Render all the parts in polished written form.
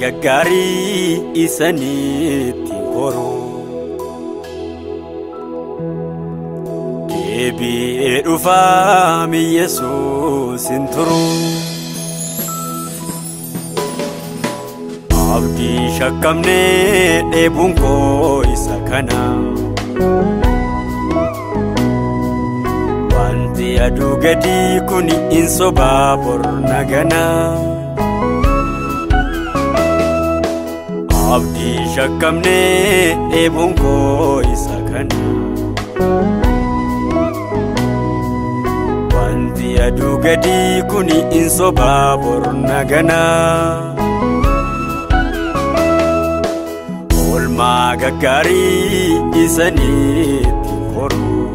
gaggaarii isaniitti horuu deebi'ee dhufaa Yesuus hin turu abdii shakkamnee dheebuun koo isa kana wanti aduu gadii kun hin sobaa bor nagana abdii shakkamnee dheebuun koo isa kana wanti aduu gadii kun hin sobaa bor nagana oolmaa gaggaarii isaniitti horuu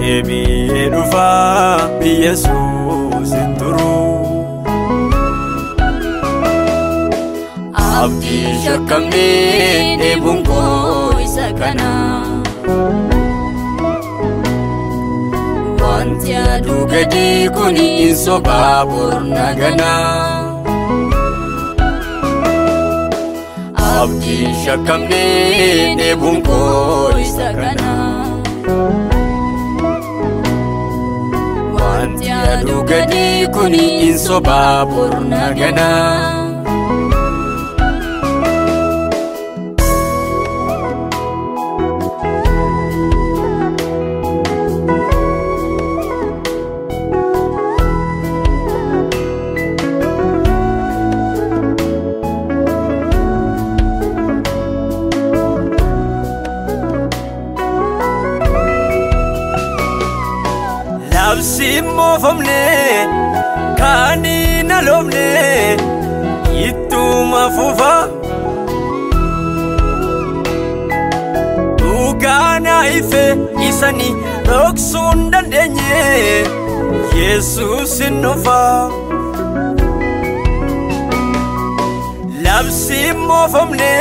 deebi'ee dhufaa Yesuus hin turu abdii shakkamnee dheebuun koo isa kana wanti aduu gadii kun hin sobaa bor nagana abdii shakkamnee dheebuun koo isa kana wanti aduu gadii kun hin sobaa bor nagana Absimmo famne kanina lomne ituma fufa ugana ife isani doksun dandenye Yesus nufa labsimmo famne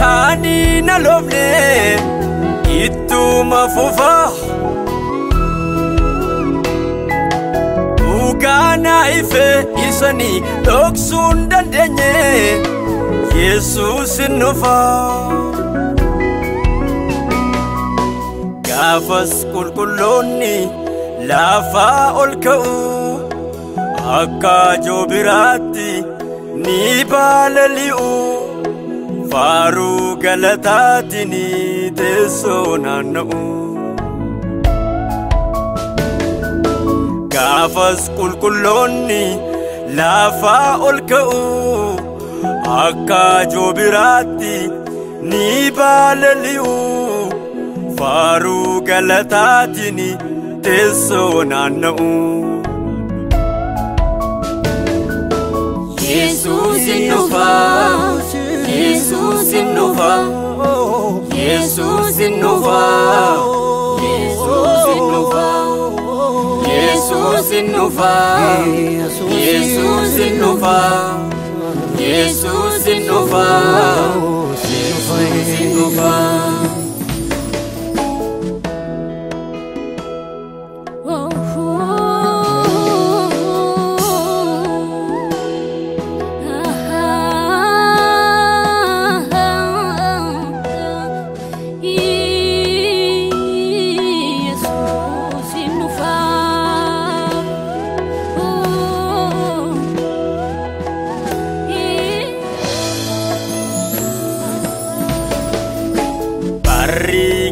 kanina lomne ituma fufa ugana ife isani doksun dandenye Yesus nufa gafas qulqulloonni lafa ol ka'u akka joobiraatti ni balali'u faaruu galataatiin teessoo naanna'u gafas qulqulloonni lafa ol ka'u akka joobiraatti ni balali'u faaruu galataatiin teessoo naanna'u Yesus nufa Yesus nufa Yesus nufa Yesus nufa Yesus nufa Yesus nufa Yesus nufa Yesus nufa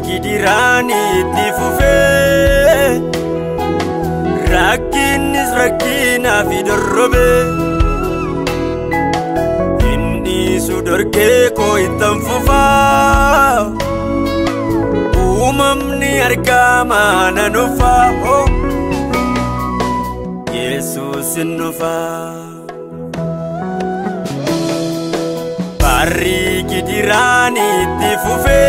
Gidirani tifufe rakkinis rakkina fidorrobe inni sudorkee koo ittan fufa uumamni argama nanufa Yesus nufa barri gidirani tifufe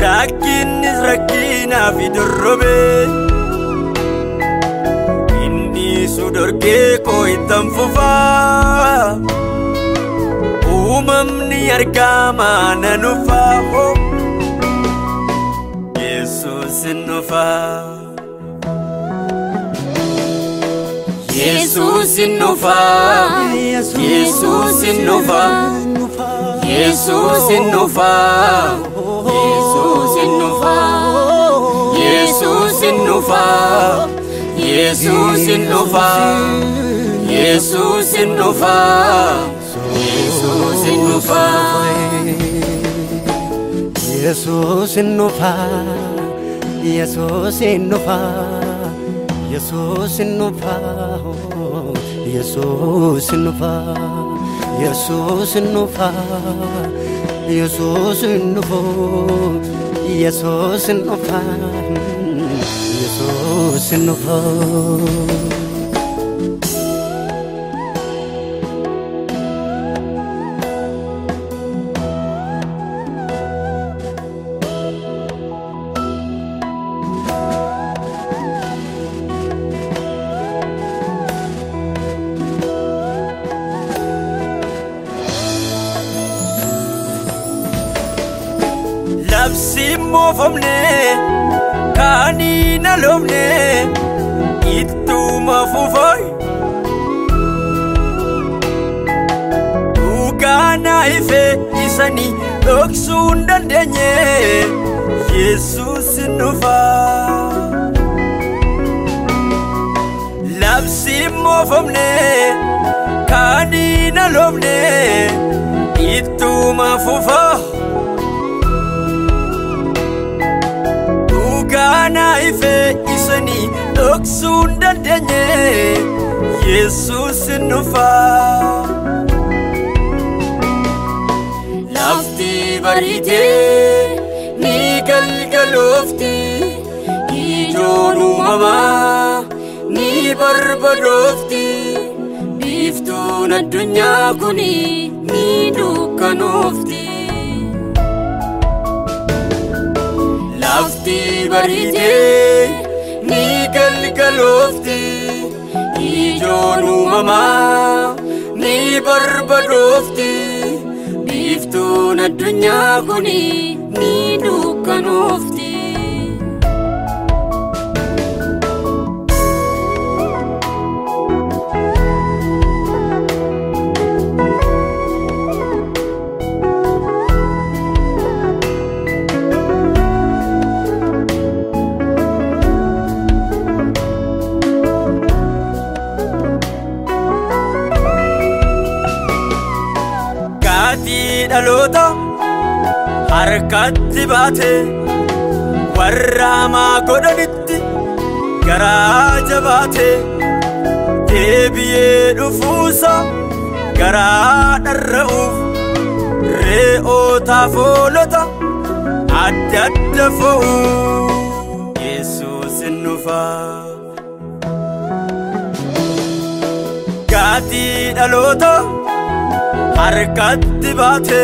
rakkinis rakkina fidorrobe inni sudorkee koo ittan fufa uumamni argama nanufa Yesus nufa Jesus nufa, Jesus nufa, Jesus nufa, Jesus nufa, Jesus nufa, Jesus nufa, Jesus nufa, Jesus nufa, Jesus nufa, Jesus nufa, Jesus nufa, Jesus nufa, Jesus nufa, Jesus nufa, Jesus nufa, Jesus nufa. Labsi mofamne kani na lomne itu mafufai ugana ife isani doksundan denye Jesus nufa labsi mofamne kani na lomne itu mafufai Gana ife isani doksundan denye Jesus nufa Lafti barite ni galgalofti Ijonu mama ni barbadofti Biftun adunya kuni ni dukkanofti Lafti barite ni galgalofti Ijonu mama ni barbadofti Biftun adunya kuni ni dukkanofti Dalota harkatti baate warra maa godhanitti garaa jabaate deebi'ee dhufuusa garaa dharra'uuf re'ootaaf hoolota adda adda fo'u Yesuus nufa gaatii dhaloota harkatti baate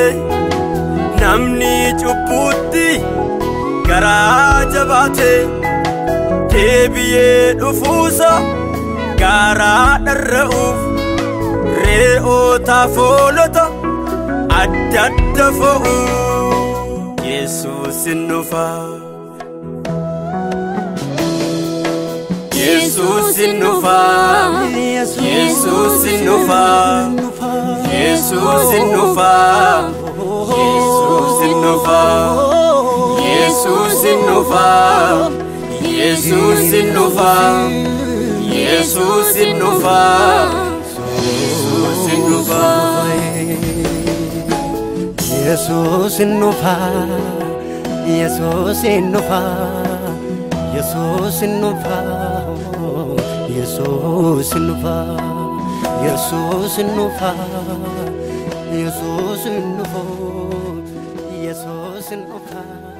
namni cubbuutti garaa jabaate deebi'ee dhufuusa garaa dharra'uuf re'ootaaf hoolota adda adda fo'u Yesuus nufa Jesus nufa Jesus nufa Jesus nufa Jesus nufa Jesus nufa Jesus nufa Jesus nufa Jesus nufa Jesus nufa Jesus nufa Jesus nufa Jesus nufa Jesus nufa Jesus nufa Jesus nufa